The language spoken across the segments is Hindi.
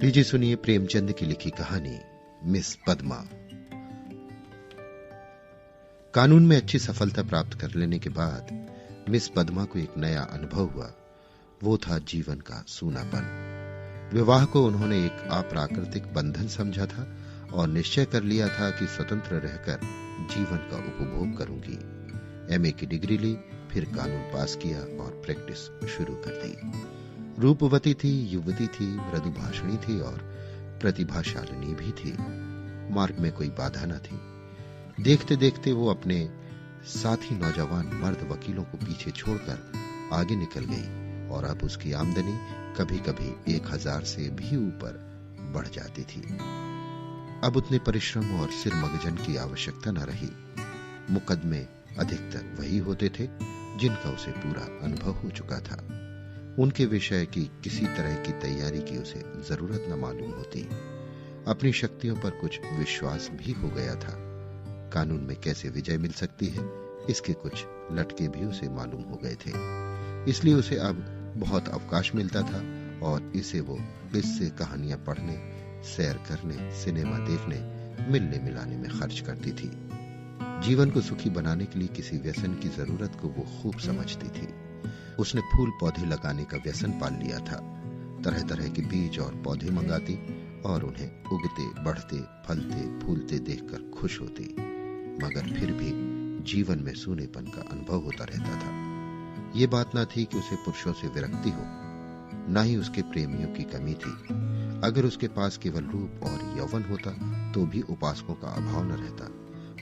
लीजिए सुनिए प्रेमचंद की लिखी कहानी मिस पद्मा। कानून में अच्छी सफलता प्राप्त कर लेने के बाद मिस पद्मा को एक नया अनुभव हुआ। वो था जीवन का सूनापन। विवाह को उन्होंने एक अप्राकृतिक बंधन समझा था और निश्चय कर लिया था कि स्वतंत्र रहकर जीवन का उपभोग करूंगी। एमए की डिग्री ली, फिर कानून पास किया और प्रैक्टिस शुरू कर दी। रूपवती थी, युवती थी, मृदुभाषणी थी और प्रतिभाशालिनी भी थी। मार्ग में कोई बाधा न थी। देखते देखते वो अपने साथी नौजवान मर्द वकीलों को पीछे छोड़कर आगे निकल गई और अब उसकी आमदनी कभी कभी 1000 से भी ऊपर बढ़ जाती थी। अब उतने परिश्रम और सिर मगजन की आवश्यकता न रही। मुकदमे अधिकतर वही होते थे जिनका उसे पूरा अनुभव हो चुका था। उनके विषय की किसी तरह की तैयारी की उसे जरूरत न मालूम होती। अपनी शक्तियों पर कुछ विश्वास भी हो गया था। कानून में कैसे विजय मिल सकती है, इसके कुछ लटके भी उसे मालूम हो गए थे। इसलिए उसे अब बहुत अवकाश मिलता था और इसे वो किस्से कहानियां पढ़ने, सैर करने, सिनेमा देखने, मिलने मिलाने में खर्च करती थी। जीवन को सुखी बनाने के लिए किसी व्यसन की जरूरत को वो खूब समझती थी। उसने फूल पौधे लगाने का व्यसन पाल लिया था। तरह तरह के बीज और पौधे मंगाती और उन्हें उगते, बढ़ते, फलते, फूलते देखकर खुश होती। मगर फिर भी जीवन में सूनेपन का अनुभव होता रहता था। ये बात न थी कि उसे पुरुषों से विरक्ति हो, न ही उसके प्रेमियों की कमी थी। अगर उसके पास केवल रूप और यौवन होता तो भी उपासकों का अभाव न रहता।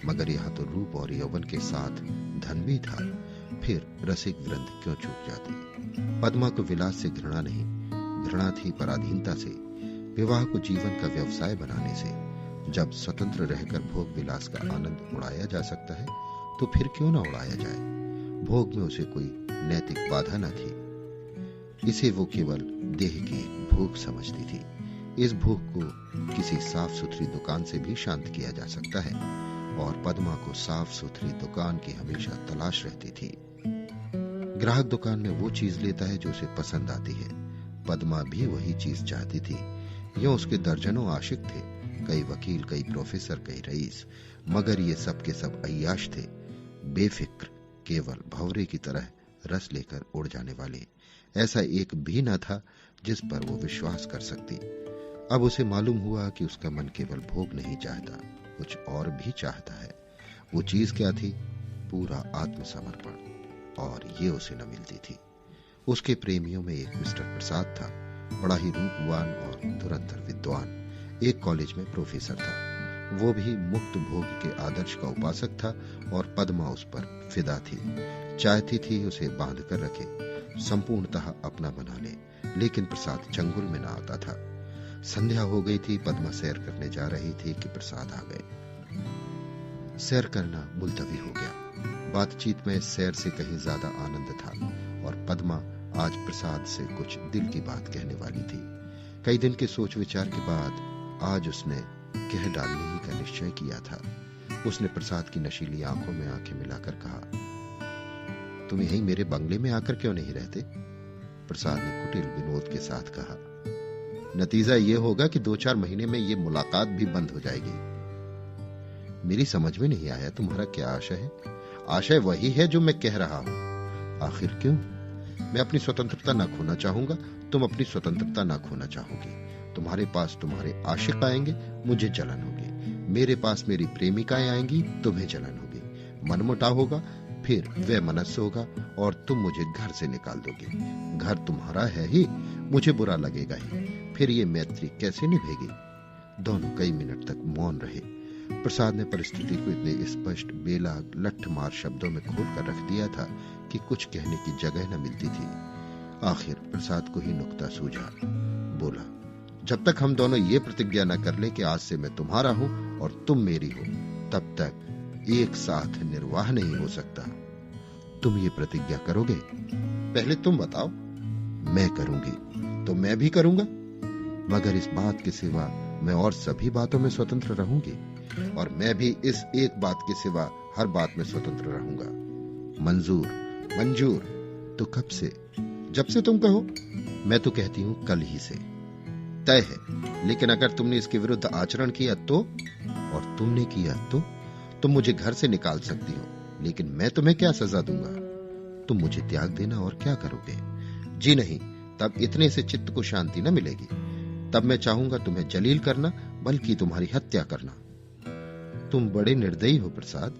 मगर यहाँ तो रूप और यौवन के साथ धन भी था। फिर रसिक वृंद क्यों चूक जाती। पद्मा को विलास से घृणा नहीं, घृणा थी पराधीनता से, विवाह को जीवन का व्यवसाय बनाने से। जब स्वतंत्र रहकर भोग विलास का आनंद उड़ाया जा सकता है तो फिर क्यों ना उड़ाया जाए। भोग में उसे कोई नैतिक बाधा न थी। इसे वो केवल देह की भूख समझती थी। इस भूख को किसी साफ सुथरी दुकान से भी शांत किया जा सकता है और पद्मा को साफ सुथरी दुकान की हमेशा तलाश रहती थी। ग्राहक दुकान में वो चीज लेता है जो उसे पसंद आती है। पद्मा भी वही चीज चाहती थी। यूं उसके दर्जनों आशिक थे, कई वकील, कई प्रोफेसर, कई रईस। मगर ये सब के सब अय्याश थे, बेफिक्र, केवल भंवरे की तरह रस लेकर उड़ जाने वाले। ऐसा एक भी न था जिस पर वो विश्वास कर सकती। अब उसे मालूम हुआ कि उसका मन केवल भोग नहीं चाहता, कुछ और भी चाहता है। वो चीज क्या थी? पूरा आत्मसमर्पण। और ये उसे न मिलती थी। उसके प्रेमियों में एक मिस्टर प्रसाद था, बड़ा ही रूपवान और धुरंधर विद्वान। एक कॉलेज में प्रोफेसर था। वो भी मुक्त भोग के आदर्श का उपासक था और पद्मा उस पर फिदा थी। चाहती थी उसे बांध कर रखे, संपूर्णतः अपना बना ले। लेकिन प्रसाद चंगुल में न आता था। संध्या हो गई थी, पद्मा सैर करने जा रही थी कि प्रसाद आ गए। सैर करना मुलतवी हो गया। बातचीत में सैर से कहीं ज्यादा आनंद था और पद्मा आज प्रसाद से कुछ दिल की बात कहने वाली थी। कई दिन के सोच विचार के बाद आज उसने कह डालने ही का निश्चय किया था। उसने प्रसाद की नशीली आंखों में आंखें मिलाकर कहा, तुम यहीं मेरे बंगले में आकर क्यों नहीं रहते? प्रसाद ने कुटिल विनोद के साथ कहा, नतीजा ये होगा कि 2-4 महीने में ये मुलाकात भी बंद हो जाएगी। मेरी समझ में नहीं आया तुम्हारा क्या आशय है? आशय वही है जो मैं कह रहा हूं। आखिर क्यों? मैं अपनी स्वतंत्रता ना खोना चाहूंगा, तुम अपनी स्वतंत्रता ना खोना चाहोगी। तुम्हारे पास तुम्हारे आशिक आएंगे, मुझे जलन होगी। मेरे पास मेरी प्रेमिकाएं आएंगी, तुम्हें जलन होगी। मनमुटाव होगा, फिर वह मनस्य होगा और तुम मुझे घर से निकाल दोगे। घर तुम्हारा है ही, मुझे बुरा लगेगा ही। फिर ये मैत्री कैसे निभेगी? दोनों कई मिनट तक मौन रहे। प्रसाद ने परिस्थिति को इतने स्पष्ट, बेलाग, लठमार शब्दों में खोल कर रख दिया था कि कुछ कहने की जगह न मिलती थी। आखिर प्रसाद को ही नुक्ता सूझा। बोला, जब तक हम दोनों ये प्रतिज्ञा न कर ले कि आज से मैं तुम्हारा हूं और तुम मेरी हो, तब तक एक साथ निर्वाह नहीं हो सकता। तुम ये प्रतिज्ञा करोगे? पहले तुम बताओ। मैं करूंगी तो मैं भी करूंगा, मगर इस बात के सिवा मैं और सभी बातों में स्वतंत्र रहूंगी और मैं भी इस एक बात के सिवा हर बात में स्वतंत्र रहूंगा। मंजूर? मंजूर तो कब से? जब से तुम कहो। मैं तो कहती हूं कल ही से। तय है। लेकिन अगर तुमने इसके विरुद्ध आचरण किया तो, और तुमने किया तो तुम मुझे घर से निकाल सकती हो, लेकिन मैं तुम्हें क्या सजा दूंगा? तुम मुझे त्याग देना और क्या करोगे? जी नहीं, तब इतने से चित्त को शांति न मिलेगी। तब मैं चाहूंगा तुम्हें जलील करना, बल्कि तुम्हारी हत्या करना। तुम बड़े निर्दयी हो प्रसाद।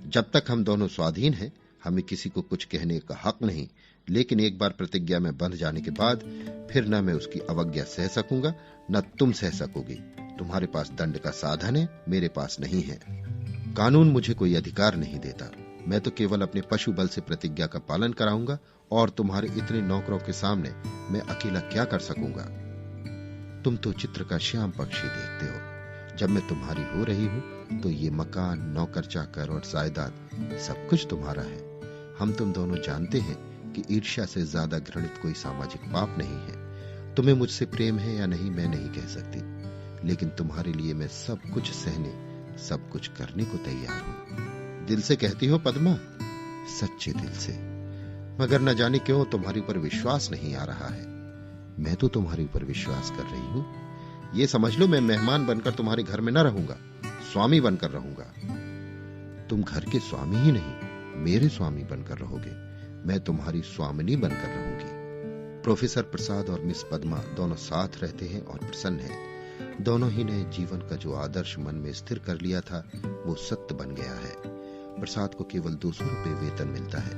जब तक हम दोनों स्वाधीन हैं, हमें किसी को कुछ कहने का हक नहीं, लेकिन एक बार प्रतिज्ञा में बंध जाने के बाद फिर न मैं उसकी अवज्ञा सह सकूंगा, न तुम सह सकोगी। तुम्हारे पास दंड का साधन है, मेरे पास नहीं है। कानून मुझे कोई अधिकार नहीं देता। मैं तो केवल अपने पशु बल से प्रतिज्ञा का पालन कराऊंगा, और तुम्हारे इतने नौकरों के सामने मैं अकेला क्या कर सकूंगा? तुम तो चित्र का श्याम पक्षी देखते हो। जब मैं तुम्हारी हो रही हूं तो ये मकान, नौकर चाकर और जायदाद सब कुछ तुम्हारा है। हम तुम दोनों जानते हैं कि ईर्ष्या से ज्यादा घृणित कोई सामाजिक पाप नहीं है। तुम्हें मुझसे प्रेम है या नहीं मैं नहीं कह सकती, लेकिन तुम्हारे लिए मैं सब कुछ सहने, सब कुछ करने को तैयार हूं। दिल से कहती हो पद्मा? सच्चे दिल से। मगर न जाने क्यों तुम्हारे ऊपर विश्वास नहीं आ रहा है। मैं तो तुम्हारे ऊपर विश्वास कर रही हूं। ये समझ लो, मैं मेहमान बनकर तुम्हारे घर में न रहूंगा, स्वामी बनकर रहूंगा। तुम घर के स्वामी ही नहीं, मेरे स्वामी बनकर रहोगे। मैं तुम्हारी स्वामिनी बनकर रहूंगी। प्रोफेसर प्रसाद और मिस पद्मा दोनों साथ रहते हैं और प्रसन्न हैं। दोनों ही ने जीवन का जो आदर्श मन में स्थिर कर लिया था, वो सत्य बन गया है। प्रसाद को केवल 200 रुपए वेतन मिलता है,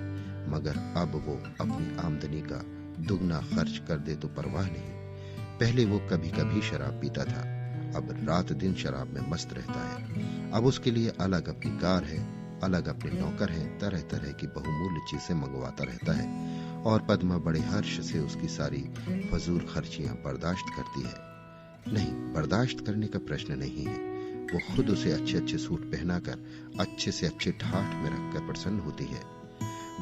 मगर अब वो अपनी आमदनी का दुगना खर्च कर दे तो परवाह नहीं। पहले वो कभी कभी शराब पीता था, अब रात दिन शराब में मस्त रहता है। अब उसके लिए अलग अपनी कार है, अलग अपने नौकर हैं, तरह तरह की बहुमूल्य चीजें मंगवाता रहता है, और पद्मा बड़े हर्ष से उसकी सारी फजूल खर्चियां बर्दाश्त करती है। नहीं, बर्दाश्त करने का प्रश्न नहीं है। वो खुद उसे अच्छे अच्छे सूट पहनाकर अच्छे से अच्छे ठाठ में रखकर प्रसन्न होती है।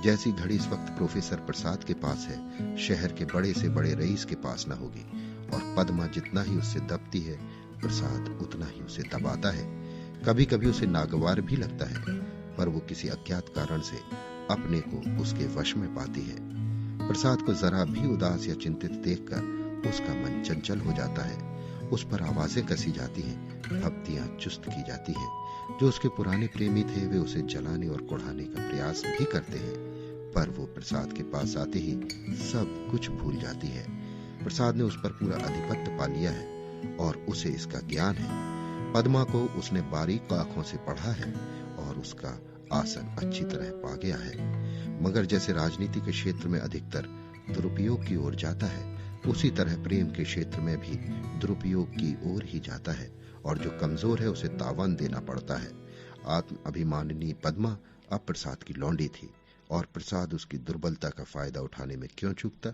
जैसी घड़ी इस वक्त प्रोफेसर प्रसाद के पास है, शहर के बड़े से बड़े रईस के पास न होगी। और पद्मा जितना ही उससे दबती है, प्रसाद उतना ही उसे दबाता है। कभी कभी उसे नागवार भी लगता है, पर वो किसी अज्ञात कारण से अपने को उसके वश में पाती है। प्रसाद को जरा भी उदास या चिंतित देखकर उसका मन चंचल हो जाता है। उस पर आवाजें कसी जाती हैं, भक्तियां चुस्त की जाती हैं। जो उसके पुराने प्रेमी थे, वे उसे जलाने और कुढ़ाने का प्रयास भी करते हैं, पर वो प्रसाद के पास आते ही सब कुछ भूल जाती है। प्रसाद ने उस पर पूरा आधिपत्य पा लिया है और उसे इसका ज्ञान है। पद्मा को उसने बारीक आंखों से पढ़ा है और उसका आसन अच्छी तरह पा गया है। मगर जैसे राजनीति के क्षेत्र में अधिकतर दुरुपयोग की ओर जाता है, उसी तरह प्रेम के क्षेत्र में भी दुरुपयोग की ओर ही जाता है, और जो कमजोर है उसे तावान देना पड़ता है। आत्म अभिमानिनी पद्मा अब प्रसाद की लौंडी थी, और प्रसाद उसकी दुर्बलता का फायदा उठाने में क्यों चूकता?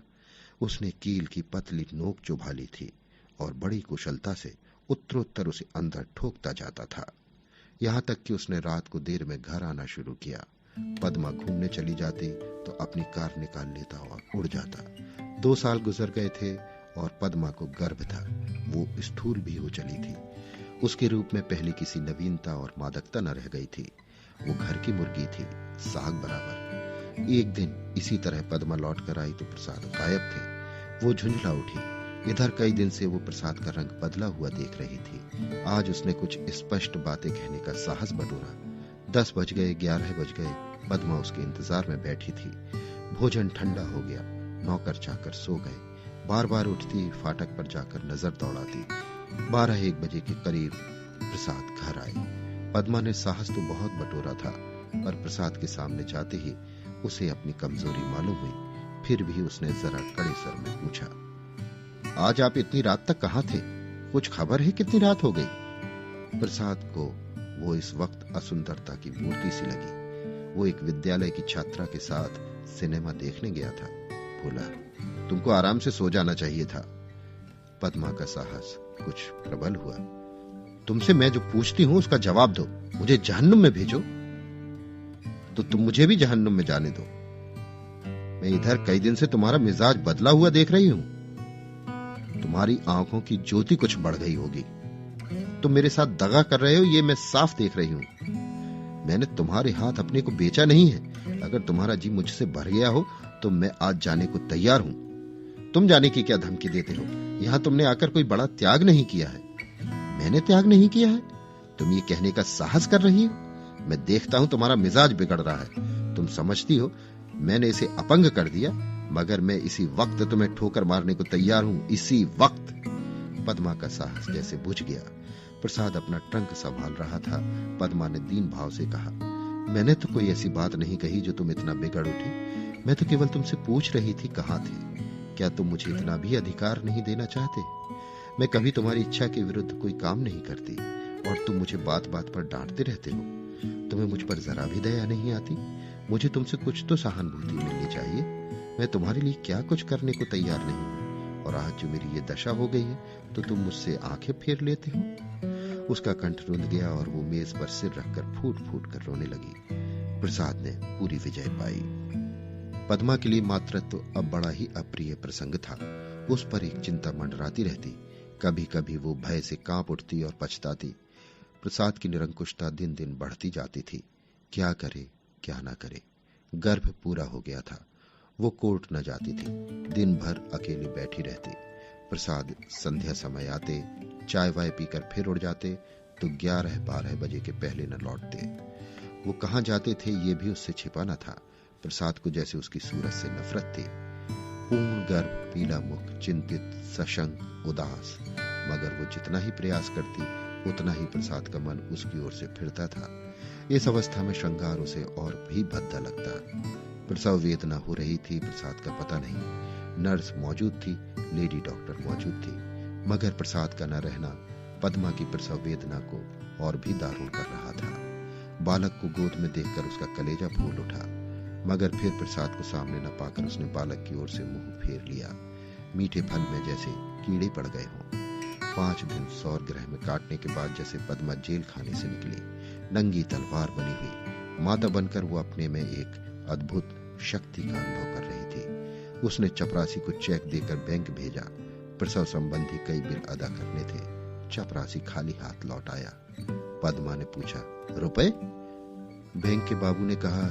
उसने कील की पतली नोक चुभा ली थी और बड़ी कुशलता से उत्तरोत्तर उसे अंदर ठोकता जाता था, यहां तक कि उसने रात को देर में घर आना शुरू किया। पद्मा घूमने चली जाती तो अपनी कार निकाल लेता और उड़ जाता। 2 साल गुजर गए थे और पद्मा को गर्भ था। वो स्थूल भी हो चली थी। उसके रूप में पहले किसी नवीनता और मादकता न रह गई थी। वो घर की मुर्गी थी, साग बराबर। एक दिन इसी तरह पद्मा लौट कर आई तो प्रसाद गायब थे। वो झुंझला उठी। इधर कई दिन से वो प्रसाद का रंग बदला हुआ देख रही थी। आज उसने कुछ स्पष्ट बातें कहने का साहस बटोरा। 10 बज गए, 11 बज गए। पद्मा उसके इंतजार में बैठी थी। भोजन ठंडा हो गया, नौकर चाकर सो गए। बार बार उठती, फाटक पर जाकर नजर दौड़ाती। 12-1 बजे के करीब प्रसाद घर आए। पद्मा ने साहस तो बहुत बटोरा था, पर प्रसाद के सामने जाते ही उसे अपनी कमजोरी मालूम हुई। फिर भी उसने जरा कड़े स्वर में पूछा, आज आप इतनी रात तक कहां थे? कुछ खबर है कितनी रात हो गई? प्रसाद को वो इस वक्त असुंदरता की मूर्ति सी लगी। वो एक विद्यालय की छात्रा के साथ सिनेमा देखने गया था। बोला, तुमको आराम से सो जाना चाहिए था। पद्मा का साहस कुछ प्रबल हुआ। तुमसे मैं जो पूछती हूं उसका जवाब दो। मुझे जहन्नुम में भेजो तो तुम मुझे भी जहन्नुम में जाने दो। मैं इधर कई दिन से तुम्हारा मिजाज बदला हुआ देख रही हूं। तुम्हारी आंखों की ज्योति कुछ बढ़ गई होगी। तुम मेरे साथ दगा कर रहे हो, ये मैं साफ देख रही हूं। मैंने तुम्हारे हाथ अपने को बेचा नहीं है। अगर तुम्हारा जी मुझसे भर गया हो तो मैं आज जाने को तैयार हूं। तुम जाने की क्या धमकी देते हो? यहां तुमने आकर कोई बड़ा त्याग नहीं किया है। मैंने त्याग नहीं किया है? तुम ये कहने का साहस कर रही हो? मैं देखता हूं तुम्हारा मिजाज बिगड़ रहा है। तुम समझती हो मैंने इसे अपंग कर दिया, मगर मैं इसी वक्त तुम्हें ठोकर मारने को तैयार हूं, इसी वक्त। पद्मा का साहस जैसे बुझ गया। प्रसाद अपना ट्रंक संभाल रहा था। पद्मा ने दीन भाव से कहा, मैंने तो कोई ऐसी बात नहीं कही जो तुम इतना बिगड़ उठी। मैं तो केवल तुमसे पूछ रही थी कहां थे। क्या तुम मुझे इतना भी अधिकार नहीं देना चाहते? मैं कभी तुम्हारी इच्छा के विरुद्ध कोई काम नहीं करती और तुम मुझे बात बात पर डांटते रहते हो। तुम्हें मुझ पर जरा भी दया नहीं आती। मुझे तुमसे कुछ तो सहानुभूति मिलनी चाहिए। मैं तुम्हारे लिए क्या कुछ करने को तैयार नहीं हूं, और आज जो मेरी ये दशा हो गई है तो तुम मुझसे आंखें फेर लेते हो। उसका कंठ रुंध गया और वो मेज पर सिर रखकर फूट फूट कर रोने लगी। प्रसाद ने पूरी विजय पाई। पद्मा के लिए मातृत्व अब बड़ा ही अप्रिय प्रसंग था। उस पर एक चिंता मंडराती रहती। कभी कभी वो भय से कांप उठती और पछताती। प्रसाद की निरंकुशता दिन दिन बढ़ती जाती थी। क्या करे क्या ना करे। गर्भ पूरा हो गया था। वो कोर्ट न जाती थी। दिन भर अकेली बैठी रहती। प्रसाद संध्या समय आते, चाय वाय पीकर फिर उड़ जाते तो 11-12 बजे के पहले न लौटते। वो कहां जाते थे ये भी उससे छिपा न था। प्रसाद को जैसे उसकी सूरत से नफरत थी। पूर्ण गर्भ, पीला मुख, चिंतित, सशंक, उदास। मगर वो जितना ही प्रयास करती उतना ही प्रसाद का मन उसकी ओर से फिरता था। इस अवस्था में श्रृंगार उसे और भी भद्दा लगता। प्रसव वेदना हो रही थी, प्रसाद का पता नहीं। नर्स मौजूद थी, लेडी डॉक्टर मौजूद थी, मगर प्रसाद का न रहना पद्मा की प्रसव वेदना को और भी दारुण कर रहा था। बालक को गोद में देखकर उसका कलेजा फूल उठा, मगर फिर प्रसाद को सामने न पाकर उसने बालक की ओर से मुंह फेर लिया। मीठे फल में जैसे कीड़े पड़ गए हों। 5 दिन सौर ग्रह में काटने के बाद जैसे पद्मा जेल खाने से निकली, नंगी तलवार बनी हुई, माता बनकर वो अपने में एक अद्भुत शक्ति का अनुभव कर रही थी। उसने चपरासी को चेक देकर बैंक भेजा। प्रसव संबंधी कई बिल अदा करने थे। चपरासी खाली हाथ लौट आया। पद्मा ने पूछा, रुपए? बैंक के बाबू ने कहा,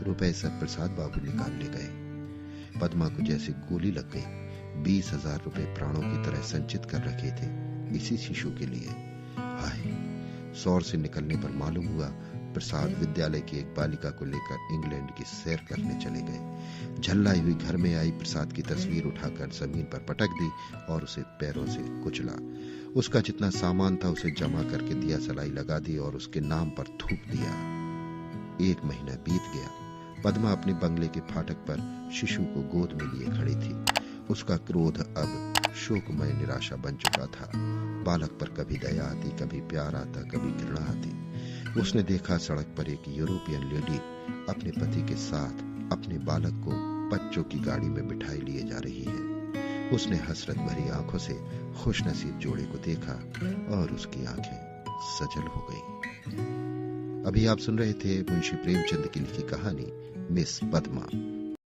रुपए सब प्रसाद बाबू निकाल ले गए। पद्मा को जैसे गोली लग गई। 20,000 रुपए प्राणों की तरह संचित कर रखे थे इसी शिशु के लिए। हाय! सौर से निकलने पर मालूम हुआ प्रसाद विद्यालय की एक बालिका को लेकर इंग्लैंड की सैर करने चले गए। झल्लाई हुई घर में आई प्रसाद की तस्वीर उठाकर जमीन पर पटक दी और उसे पैरों से कुचला। उसका जितना सामान था उसे जमा करके दिया सलाई लगा दी और उसके नाम पर थूक दिया। 1 महीना बीत गया। पद्मा अपने बंगले के फाटक पर शिशु को गोद में लिए खड़ी थी। उसका क्रोध अब शोकमय निराशा बन चुका था। बालक पर कभी दया आती, कभी प्यार आता, कभी घृणा आती। उसने देखा सड़क पर एक यूरोपियन लेडी अपने पति के साथ अपने बालक को बच्चों की गाड़ी में बिठाई लिए जा रही है। उसने हसरत भरी आंखों से खुशनसीब जोड़े को देखा और उसकी आंखें सजल हो गईं। अभी आप सुन रहे थे मुंशी प्रेमचंद की लिखी कहानी मिस पद्मा।